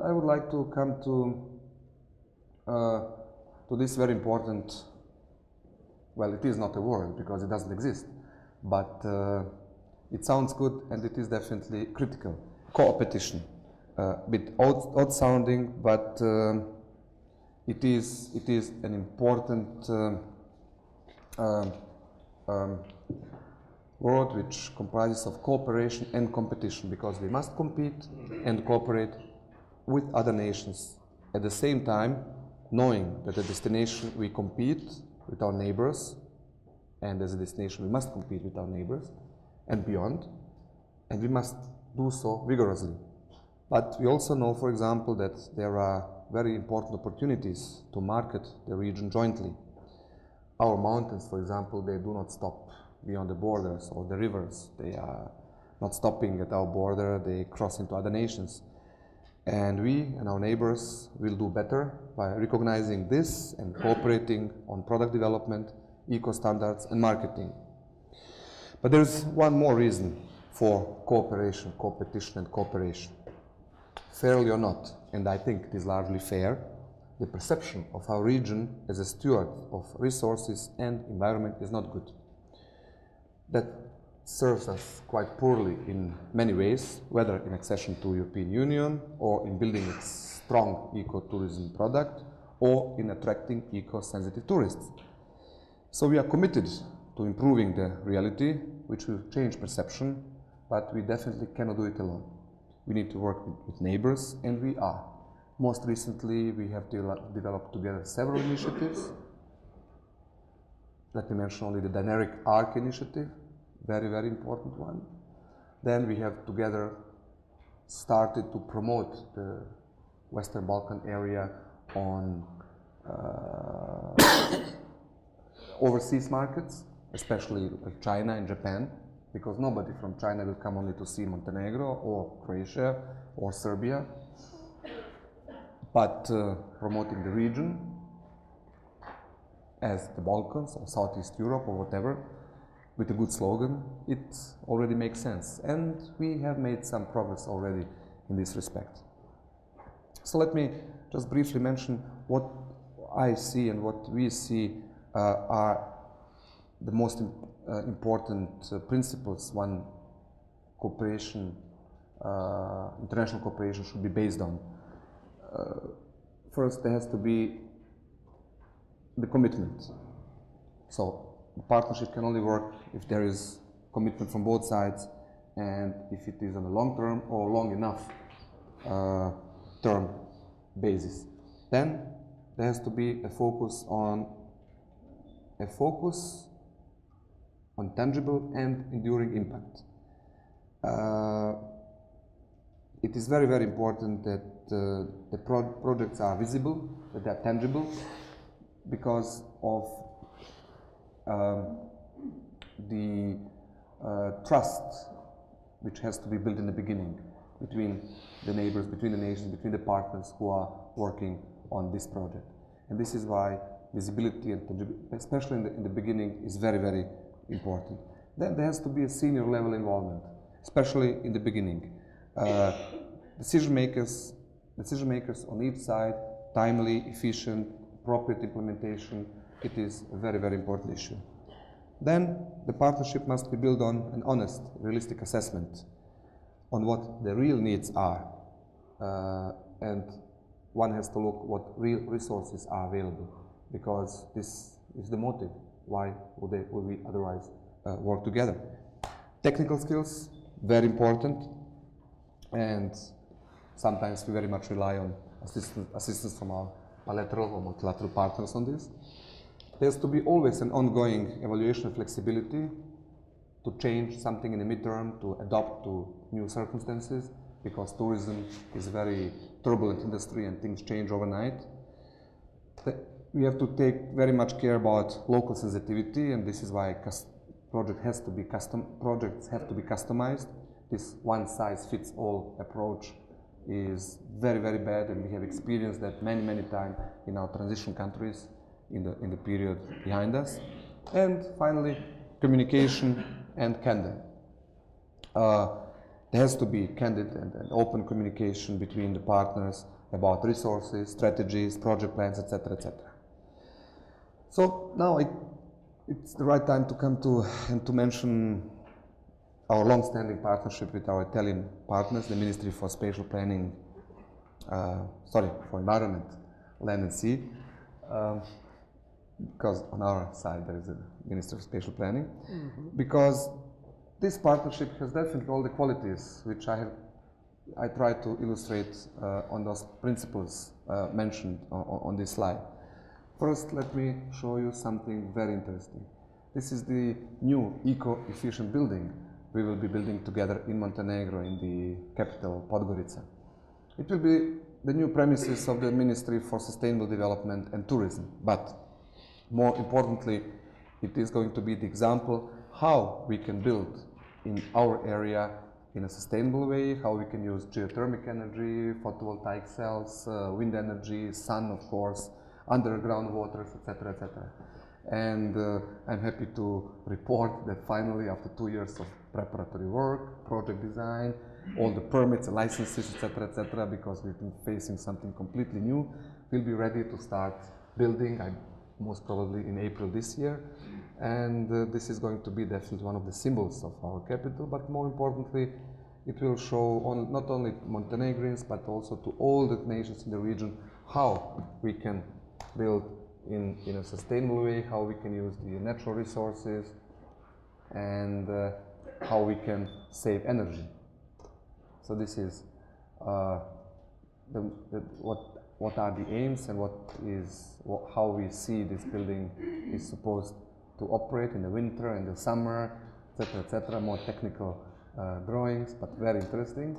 I would like to come to this very important, well, it is not a word because it doesn't exist, but it sounds good and it is definitely critical. Co-opetition, a bit odd sounding, but it is an important word which comprises of cooperation and competition, because we must compete and cooperate with other nations at the same time, knowing that the destination we compete with our neighbors, and as a destination we must compete with our neighbors and beyond, and we must do so vigorously. But we also know, for example, that there are very important opportunities to market the region jointly. Our mountains, for example, they do not stop beyond the borders, or the rivers. They are not stopping at our border, they cross into other nations. And we and our neighbors will do better by recognizing this and cooperating on product development, eco-standards and marketing. But there's one more reason for cooperation, competition and cooperation. Fairly or not, and I think it is largely fair, the perception of our region as a steward of resources and environment is not good. That serves us quite poorly in many ways, whether in accession to European Union, or in building a strong eco-tourism product, or in attracting eco-sensitive tourists. So we are committed to improving the reality, which will change perception, but we definitely cannot do it alone. We need to work with neighbors, and we are. Most recently, we have developed together several initiatives. Let me mention only the Dynamic Arc initiative, very, very important one. Then we have together started to promote the Western Balkan area on overseas markets, especially like China and Japan, because nobody from China will come only to see Montenegro or Croatia or Serbia, but promoting the region as the Balkans or Southeast Europe or whatever, with a good slogan, it already makes sense. And we have made some progress already in this respect. So let me just briefly mention what I see and what we see are the most important principles one cooperation, international cooperation should be based on. First, there has to be the commitment. So the partnership can only work if there is commitment from both sides, and if it is on a long term or long enough term basis. Then there has to be a focus on tangible and enduring impact. It is very, very important that the projects are visible, that they are tangible, because of the trust which has to be built in the beginning between the neighbors, between the nations, between the partners who are working on this project. And this is why visibility, and especially in the beginning, is very, very important. Then there has to be a senior level involvement, especially in the beginning. Decision makers on each side, timely, efficient, appropriate implementation, it is a very, very important issue. Then the partnership must be built on an honest, realistic assessment on what the real needs are, and one has to look what real resources are available, because this is the motive. Why would we otherwise work together? Technical skills, very important, and sometimes we very much rely on assistance from our bilateral or multilateral partners on this. There has to be always an ongoing evaluation of flexibility to change something in the midterm, to adapt to new circumstances, because tourism is a very turbulent industry and things change overnight. We have to take very much care about local sensitivity, and this is why projects have to be customized. This one-size-fits-all approach is very, very bad, and we have experienced that many, many times in our transition countries in the period behind us. And finally, communication and candor. There has to be candid and open communication between the partners, about resources, strategies, project plans, etc., etc. So now it's the right time to come to and to mention our long-standing partnership with our Italian partners, the Ministry for Spatial Planning, for Environment, Land and Sea, because on our side there is a Minister of Spatial Planning, because this partnership has definitely all the qualities which I try to illustrate on those principles mentioned on this slide. First, let me show you something very interesting. This is the new eco-efficient building we will be building together in Montenegro, in the capital, Podgorica. It will be the new premises of the Ministry for Sustainable Development and Tourism, but more importantly, it is going to be the example how we can build in our area in a sustainable way, how we can use geothermal energy, photovoltaic cells, wind energy, sun, of course, underground waters, etc., etc. And I'm happy to report that finally, after 2 years of preparatory work, project design, all the permits, licenses, etc., because we've been facing something completely new, we'll be ready to start building, most probably in April this year. And this is going to be definitely one of the symbols of our capital, but more importantly, it will show not only Montenegrins, but also to all the nations in the region how we can build in a sustainable way, how we can use the natural resources, and how we can save energy. So this is what are the aims and how we see this building is supposed to operate in the winter and the summer, etc., etc. More technical drawings, but very interesting.